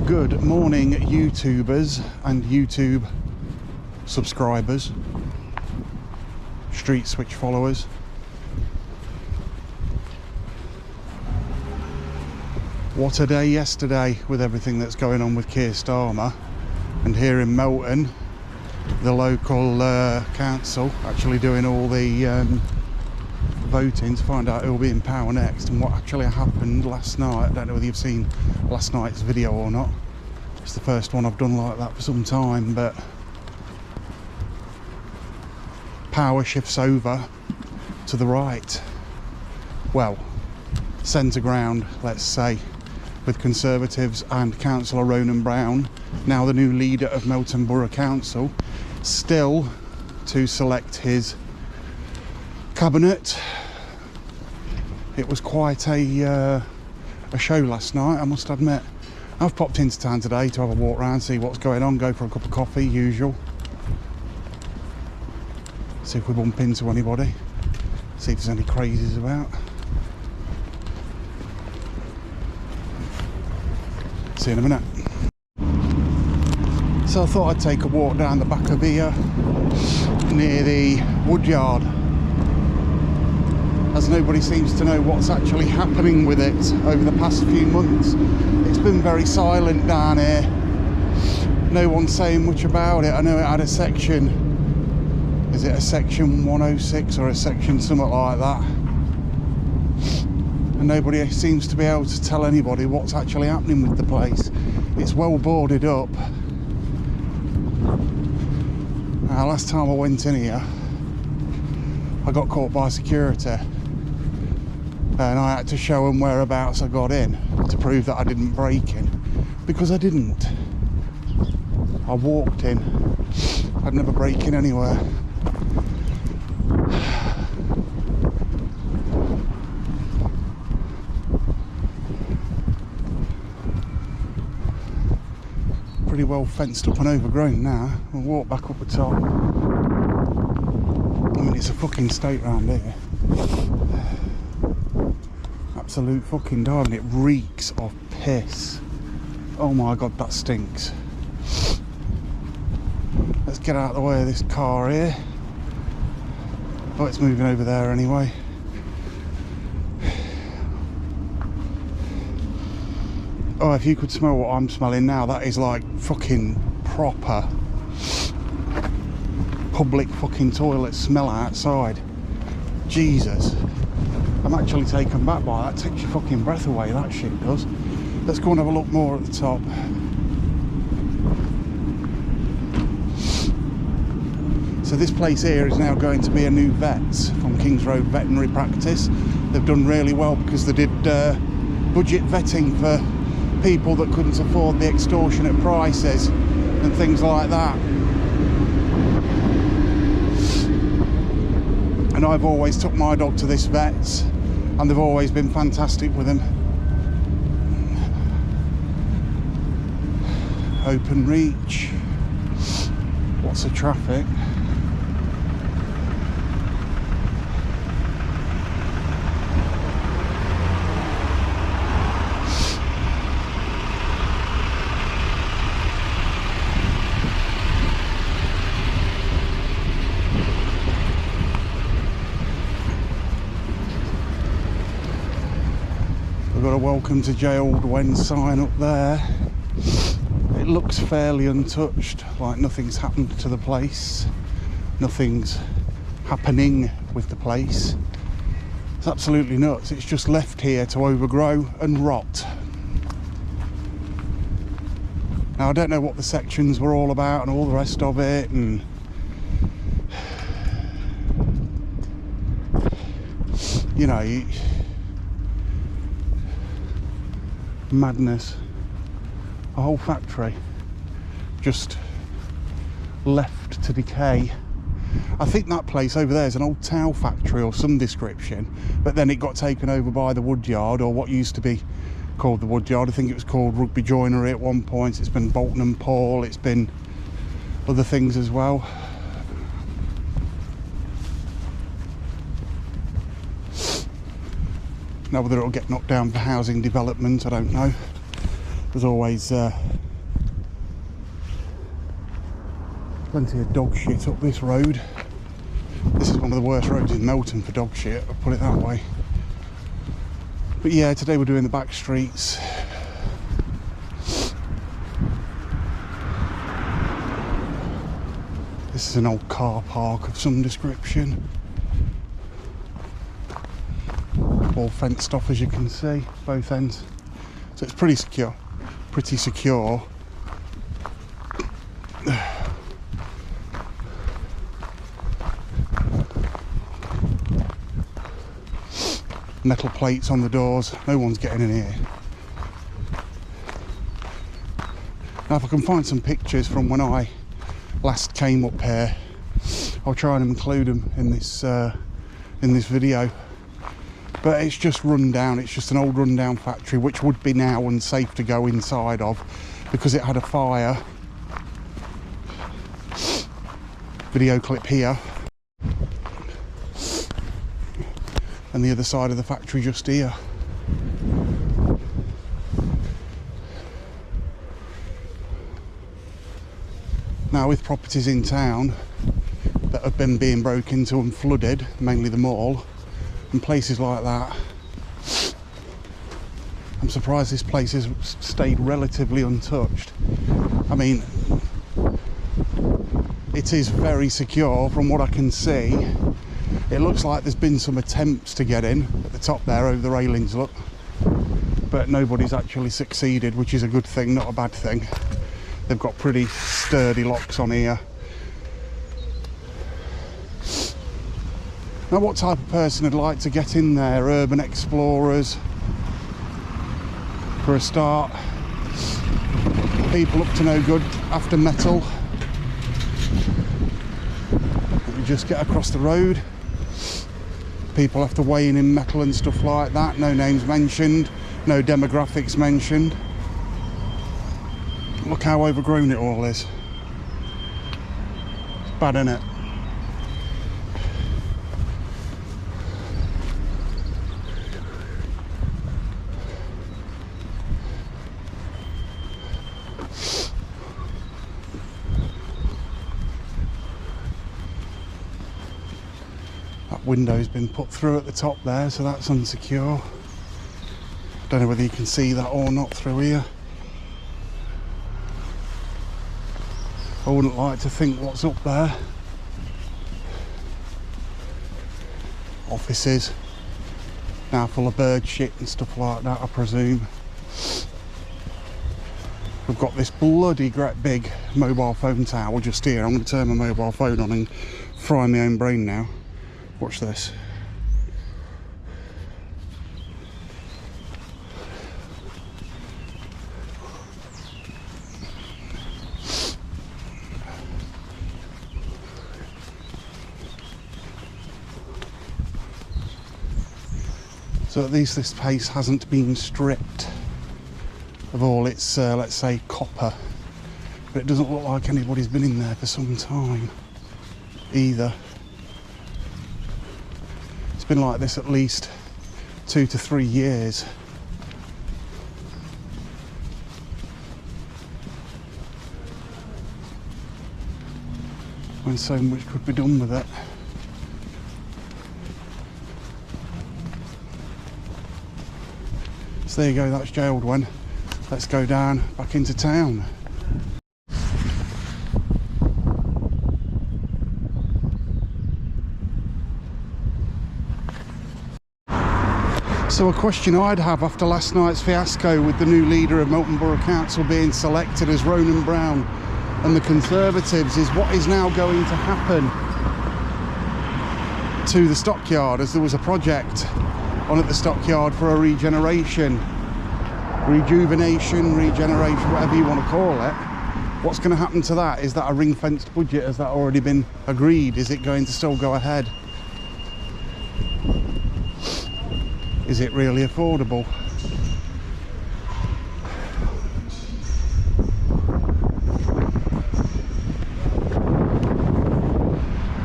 Good morning, YouTubers and YouTube subscribers, Street Switch followers. What a day yesterday with everything that's going on with Keir Starmer, and here in Melton, the local council actually doing all the voting to find out who will be in power next and what actually happened last night. I don't know whether you've seen last night's video or not. It's the first one I've done like that for some time, but power shifts over to the right. Well, centre ground, let's say, with Conservatives and Councillor Ronan Brown, now the new leader of Melton Borough Council, still to select his cabinet. It was quite a show last night, I must admit. I've popped into town today to have a walk around, see what's going on, go for a cup of coffee, usual. See if we bump into anybody, see if there's any crazies about. See you in a minute. So I thought I'd take a walk down the back of here near the Woodyard, as nobody seems to know what's actually happening with it over the past few months. It's been very silent down here. No one's saying much about it. I know it had a section, is it a section 106 or a section something like that? And nobody seems to be able to tell anybody what's actually happening with the place. It's well boarded up. Now, last time I went in here, I got caught by security. And I had to show them whereabouts I got in to prove that I didn't break in, because I didn't. I walked in. I'd never break in anywhere. Pretty well fenced up and overgrown now. We'll walk back up the top. I mean, it's a fucking state round here. Absolute fucking dive, it reeks of piss. Oh my god, that stinks. Let's get out of the way of this car here. Oh, it's moving over there anyway. Oh, if you could smell what I'm smelling now, that is like fucking proper public fucking toilet smell outside. Jesus. I'm actually taken back by that. It takes your fucking breath away, that shit does. Let's go and have a look more at the top. So this place here is now going to be a new vets from Kings Road Veterinary Practice. They've done really well because they did budget vetting for people that couldn't afford the extortionate prices and things like that. And I've always took my dog to this vet's, and they've always been fantastic with him. Open reach. Lots of traffic. Got a welcome to J Aldwen sign up there. It looks fairly untouched, like nothing's happened to the place, nothing's happening with the place. It's absolutely nuts. It's just left here to overgrow and rot. Now, I don't know what the sections were all about and all the rest of it, and you know, madness. A whole factory just left to decay. I think that place over there is an old towel factory or some description, but then it got taken over by the Woodyard, or what used to be called the Woodyard. I think it was called Rugby Joinery at one point. It's been Bolton and Paul, it's been other things as well. Now whether it'll get knocked down for housing development, I don't know. There's always plenty of dog shit up this road. This is one of the worst roads in Melton for dog shit, I'll put it that way. But yeah, today we're doing the back streets. This is an old car park of some description. All fenced off, as you can see, both ends. So it's pretty secure. Pretty secure. Metal plates on the doors, no one's getting in here. Now if I can find some pictures from when I last came up here, I'll try and include them in this video. But it's just run down, it's just an old rundown factory which would be now unsafe to go inside of because it had a fire. Video clip here. And the other side of the factory just here. Now with properties in town that have been being broken into and flooded, mainly the mall and places like that, I'm surprised this place has stayed relatively untouched. I mean, it is very secure from what I can see. It looks like there's been some attempts to get in at the top there over the railings, look, but nobody's actually succeeded, which is a good thing, not a bad thing. They've got pretty sturdy locks on here. Now what type of person would like to get in there? Urban explorers for a start, people up to no good after metal. Let me just get across the road. People after weighing in metal and stuff like that. No names mentioned, no demographics mentioned. Look how overgrown it all is. It's bad, isn't it? That window's been put through at the top there, so that's unsecure. Don't know whether you can see that or not through here. I wouldn't like to think what's up there. Offices now full of bird shit and stuff like that, I presume. We've got this bloody great big mobile phone tower just here. I'm going to turn my mobile phone on and fry my own brain now. Watch this. So at least this place hasn't been stripped of all its, let's say, copper. But it doesn't look like anybody's been in there for some time either. It's been like this at least 2 to 3 years. When so much could be done with it. So there you go, that's jailed one. Let's go down back into town. So a question I'd have after last night's fiasco with the new leader of Melton Borough Council being selected as Ronan Brown and the Conservatives is what is now going to happen to the stockyard, as there was a project on at the stockyard for a rejuvenation, whatever you want to call it. What's going to happen to that? Is that a ring-fenced budget? Has that already been agreed? Is it going to still go ahead? Is it really affordable?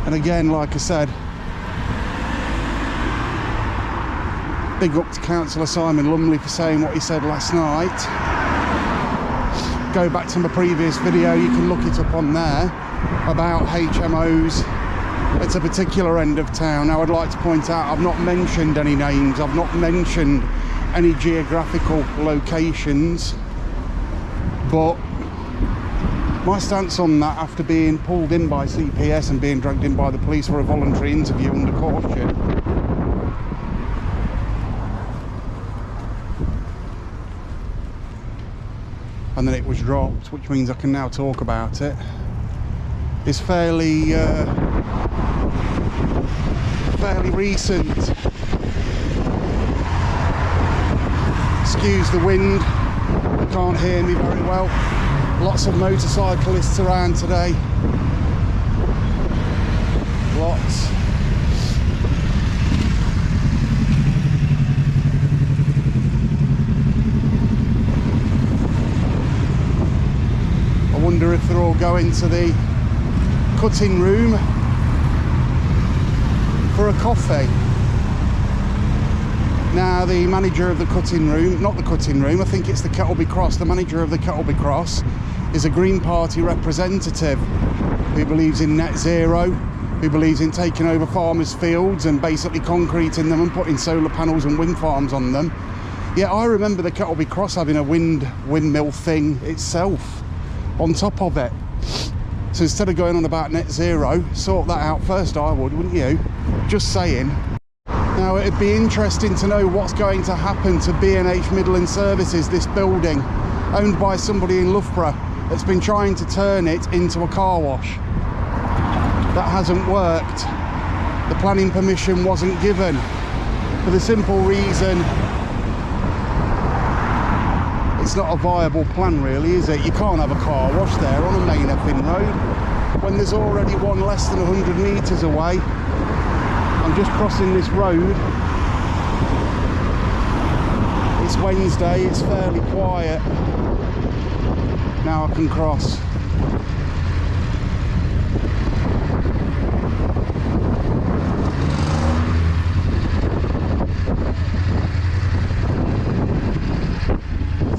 And again, like I said, big up to Councillor Simon Lumley for saying what he said last night. go back to my previous video, you can look it up on there about HMOs at a particular end of town. Now I'd like to point out, I've not mentioned any names, I've not mentioned any geographical locations, but my stance on that, after being pulled in by CPS and being dragged in by the police for a voluntary interview under caution, and then it was dropped, which means I can now talk about it, is fairly recent. Excuse the wind, you can't hear me very well. Lots of motorcyclists around today. Lots. I wonder if they're all going to the cutting room for a coffee. Now the manager of the cutting room, not the cutting room, I think it's the Kettleby Cross, the manager of the Kettleby Cross is a Green Party representative who believes in net zero, who believes in taking over farmers' fields and basically concreting them and putting solar panels and wind farms on them. Yeah, I remember the Kettleby Cross having a windmill thing itself on top of it. So instead of going on about net zero, sort that out first, I would, wouldn't you? Just saying. Now it'd be interesting to know what's going to happen to B&H Midland Services, this building owned by somebody in Loughborough that's been trying to turn it into a car wash. That hasn't worked. The planning permission wasn't given for the simple reason it's not a viable plan really, is it? You can't have a car wash there on a main effing road when there's already one less than 100 metres away. I'm just crossing this road. It's Wednesday, it's fairly quiet. Now I can cross.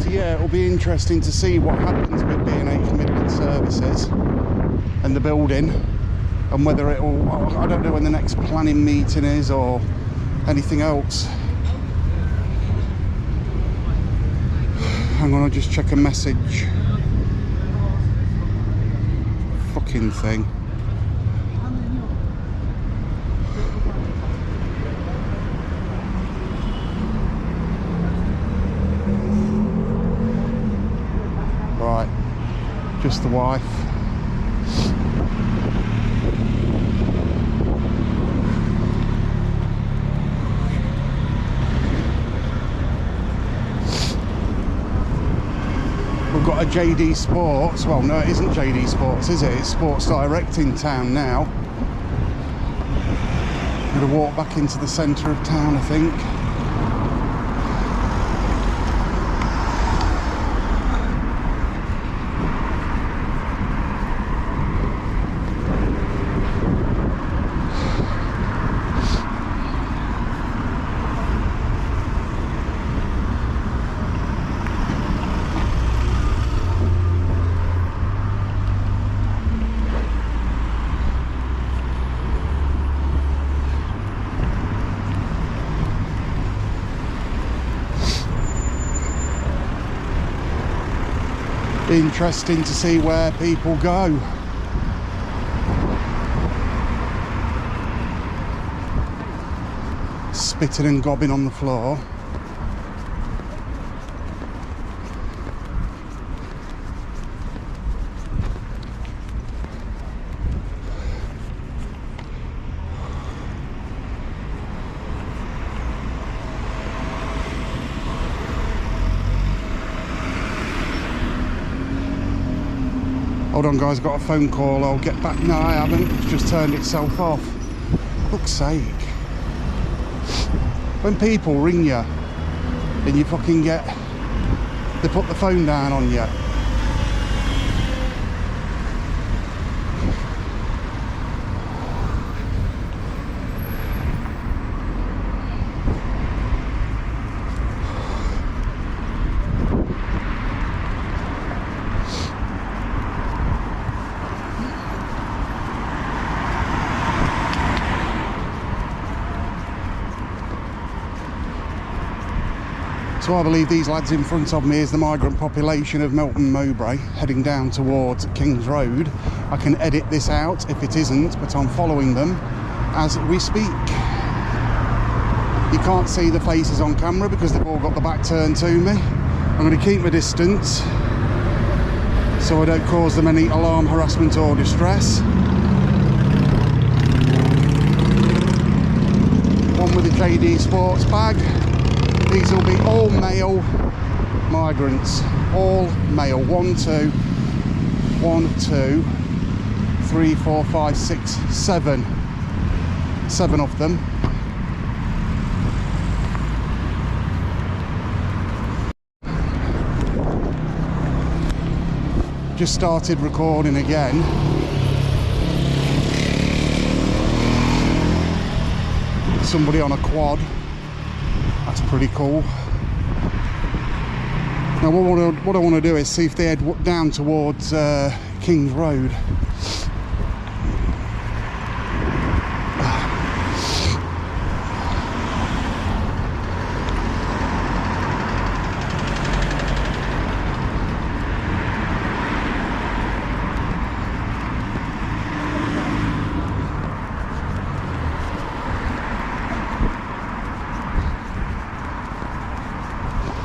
So yeah, it'll be interesting to see what happens with B&H Midland Services and the building, and whether it'll, I don't know when the next planning meeting is or anything else. Hang on, I'll just check a message. Fucking thing. Right, just the wife. Got a JD Sports, well no it isn't JD Sports, is it? It's Sports Direct in town now. I'm going to walk back into the centre of town, I think. Interesting to see where people go. Spitting and gobbing on the floor. Hold on guys, got a phone call, I'll get back. No, I haven't, it's just turned itself off. For fuck's sake. When people ring you and you fucking get, they put the phone down on you. So I believe these lads in front of me is the migrant population of Melton Mowbray heading down towards King's Road. I can edit this out if it isn't, but I'm following them as we speak. You can't see the faces on camera because they've all got the back turned to me. I'm going to keep my distance so I don't cause them any alarm, harassment or distress. One with a JD Sports bag. These will be all male migrants, all male. 1, 2, 3, 4, 5, 6, 7. 7 of them. Just started recording again. Somebody on a quad. That's pretty cool. Now what I want to do is see if they head down towards King's Road.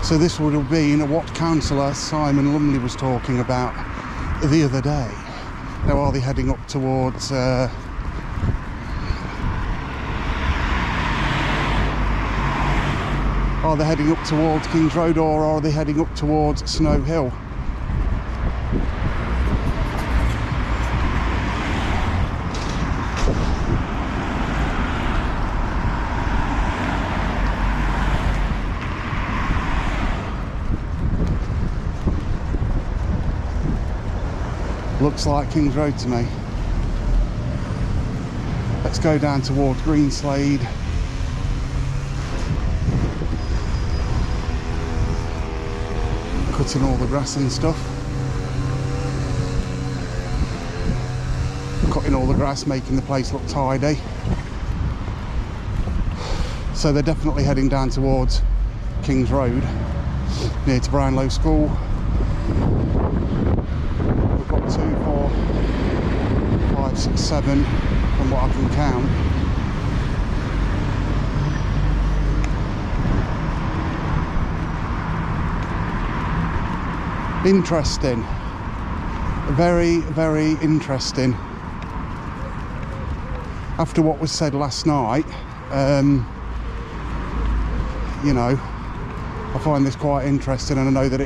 So this would have been what Councillor Simon Lumley was talking about the other day. Now are they heading up towards are they heading up towards King's Road, or are they heading up towards Snow Hill? Looks like King's Road to me. Let's go down towards Greenslade. Cutting all the grass and stuff. Cutting all the grass, making the place look tidy. So they're definitely heading down towards King's Road, near to Brownlow School. 2, 4, 5, 6, 7 from what I can count. Interesting. Very, very interesting. After what was said last night, you know, I find this quite interesting, and I know that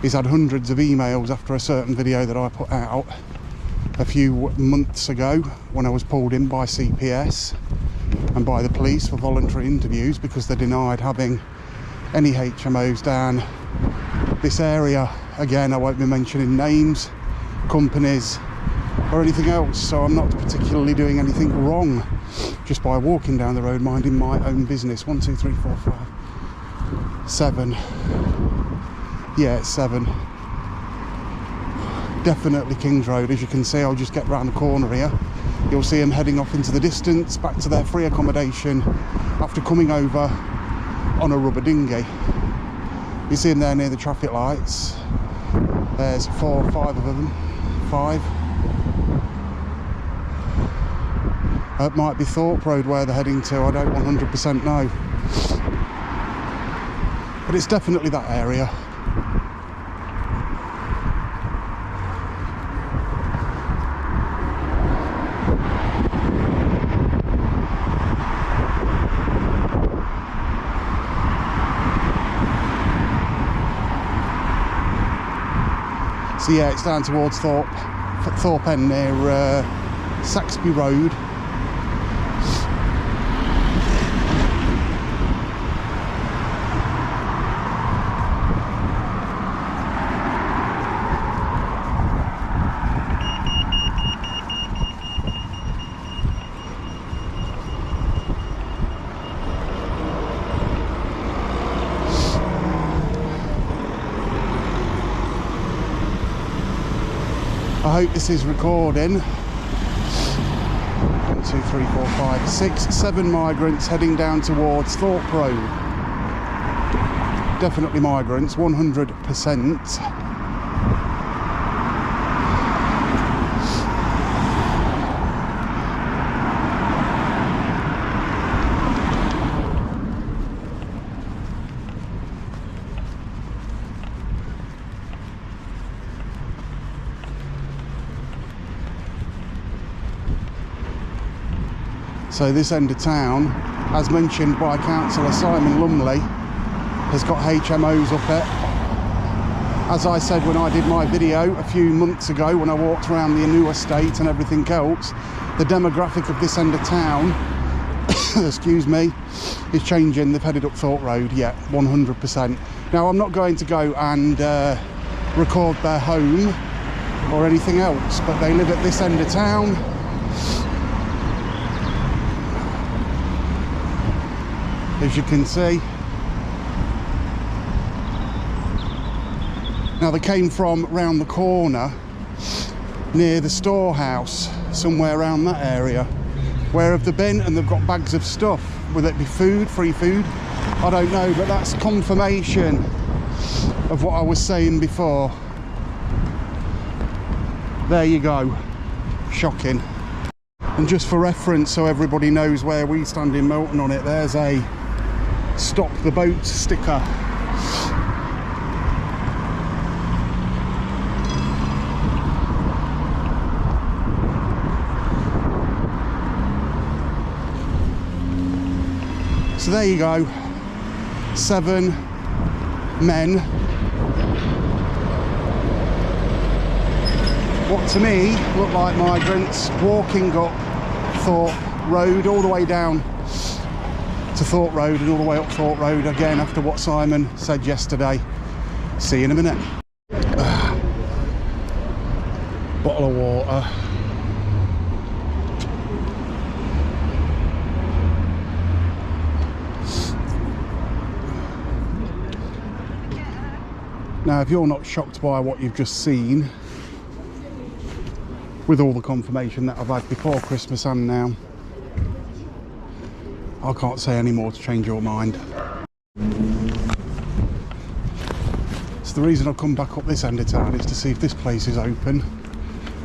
he's had hundreds of emails after a certain video that I put out a few months ago when I was pulled in by CPS and by the police for voluntary interviews because they denied having any HMOs down this area. Again, I won't be mentioning names, companies or anything else, so I'm not particularly doing anything wrong just by walking down the road minding my own business. 1, 2, 3, 4, 5, 7. Yeah, it's 7. Definitely King's Road. As you can see, I'll just get round the corner here. You'll see them heading off into the distance, back to their free accommodation after coming over on a rubber dinghy. You see them there near the traffic lights. There's 4 or 5 of them. 5. It might be Thorpe Road where they're heading to, I don't 100% know. But it's definitely that area. So yeah, it's down towards Thorpe End near Saxby Road. I hope this is recording. 1, 2, 3, 4, 5, 6, 7 migrants heading down towards Thorpe Road. definitely migrants, 100%. So this end of town, as mentioned by Councillor Simon Lumley, has got HMOs up it. As I said when I did my video a few months ago when I walked around the new estate and everything else, the demographic of this end of town, excuse me, is changing. They've headed up Thorpe Road, yeah, 100%. Now I'm not going to go and record their home or anything else, but they live at this end of town. As you can see. Now they came from round the corner near the storehouse, somewhere around that area. Where have they been? And they've got bags of stuff. Will it be food, free food? I don't know, but that's confirmation of what I was saying before. There you go. Shocking. And just for reference, so everybody knows where we stand in Melton on it, there's a stop the boat sticker. So there you go, 7 men, what to me look like migrants, walking up Thorpe Road all the way down to Thorpe Road and all the way up Thorpe Road again after what Simon said yesterday. See you in a minute. Bottle of water. Now, if you're not shocked by what you've just seen, with all the confirmation that I've had before Christmas and now, I can't say any more to change your mind. So the reason I've come back up this end of town is to see if this place is open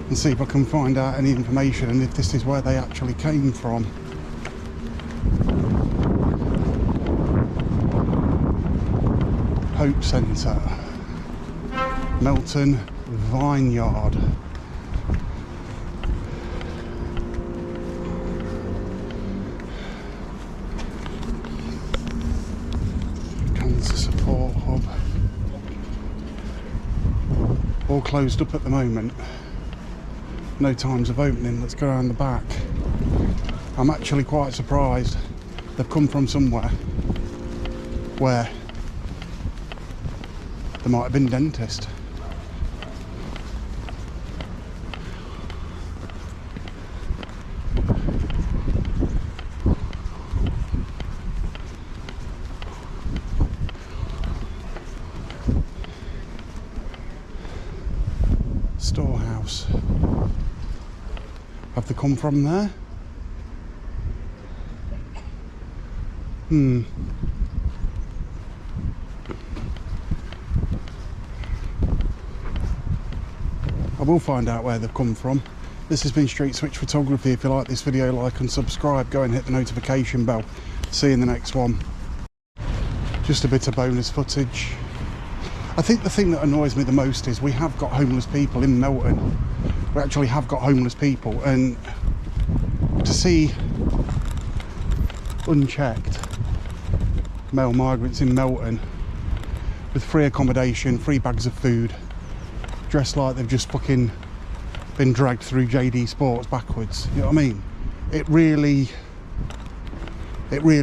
and see if I can find out any information and if this is where they actually came from. Hope Centre, Melton Vineyard. Cancer Support Hub. All closed up at the moment. No times of opening. Let's go around the back. I'm actually quite surprised. They've come from somewhere where there might have been a dentist. Storehouse. Have they come from there? I will find out where they've come from. This has been Street Switch Photography. If you like this video, like and subscribe. Go and hit the notification bell. See you in the next one. Just a bit of bonus footage. I think the thing that annoys me the most is we have got homeless people in Melton. We actually have got homeless people, and to see unchecked male migrants in Melton with free accommodation, free bags of food, dressed like they've just fucking been dragged through JD Sports backwards, you know what I mean? It really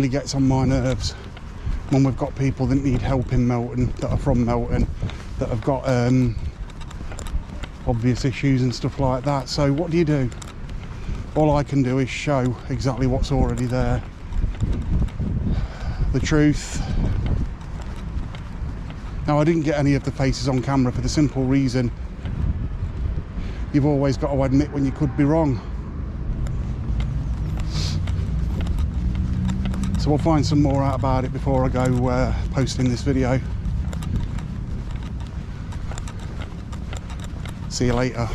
gets on my nerves when we've got people that need help in Melton, that are from Melton, that have got obvious issues and stuff like that. So what do? All I can do is show exactly what's already there. The truth. Now, I didn't get any of the faces on camera for the simple reason you've always got to admit when you could be wrong. So we'll find some more out about it before I go posting this video. See you later.